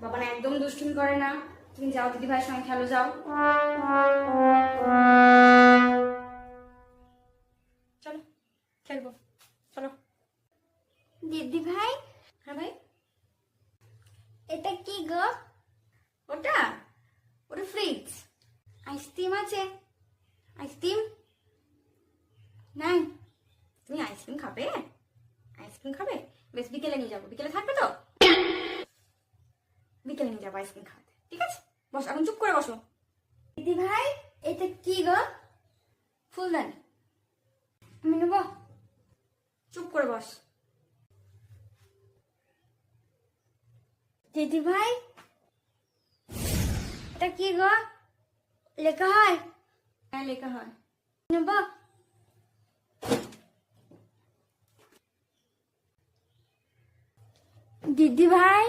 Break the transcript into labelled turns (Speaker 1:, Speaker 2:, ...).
Speaker 1: বাবা না একদম দুষ্টুমি করে না। তুমি যাও দিদি ভাইয়ের সঙ্গে খেলো, যাও। চলো খেলবো, চলো।
Speaker 2: দিদি ভাই,
Speaker 1: হ্যাঁ ভাই।
Speaker 2: এটা কি গো?
Speaker 1: ওটা ওটা ফ্রিজ।
Speaker 2: আইসক্রিম আছে? আইসক্রিম নাই?
Speaker 1: তুমি আইসক্রিম খাবে? আইসক্রিম খাবে? বেশ, বিকেলে নিয়ে যাবো। বিকেলে থাকবে তো? বিকেলে নিয়ে যাবো আইসক্রিম খাওয়াতে, ঠিক আছে? বসো, এখন চুপ করে বসো।
Speaker 2: দিদি ভাই, এটা কি গো?
Speaker 1: ফুলদানি।
Speaker 2: আমি নেবো?
Speaker 1: চুপ করে বস।
Speaker 2: দিদি ভাই, এটা কি গো? লেখা হয়?
Speaker 1: হ্যাঁ, লেখা হয়।
Speaker 2: নেবো? দিদি ভাই,